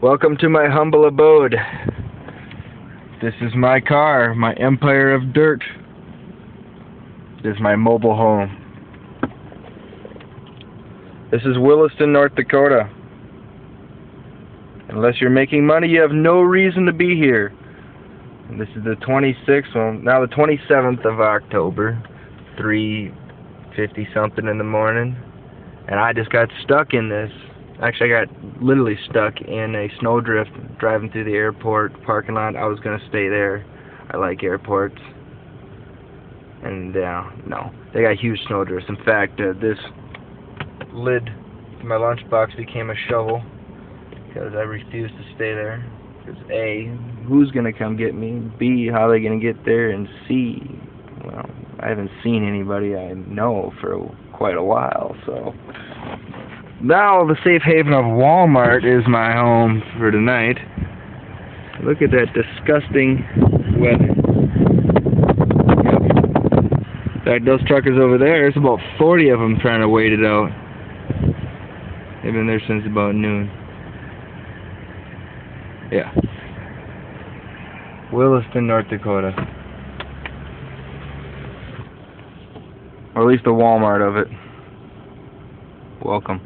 Welcome to my humble abode. This is my car, my empire of dirt. This is my mobile home. This is Williston, North Dakota. Unless you're making money, you have no reason to be here. And this is the 26th, well, now the 27th of October, 3:50 something in the morning. And I just got stuck in this. Actually, I got literally stuck in a snowdrift driving through the airport parking lot. I was going to stay there. I like airports. And, no. They got huge snowdrifts. In fact, this lid to my lunchbox became a shovel because I refused to stay there. Because A, who's going to come get me? B, how are they going to get there? And C, well, I haven't seen anybody I know for quite a while, so... Now the safe haven of Wal-Mart is my home for tonight. Look at that disgusting weather. Yep. In fact, those truckers over there, there's about 40 of them trying to wait it out. They've been there since about noon. Yeah. Williston, North Dakota. Or at least the Walmart of it. Welcome.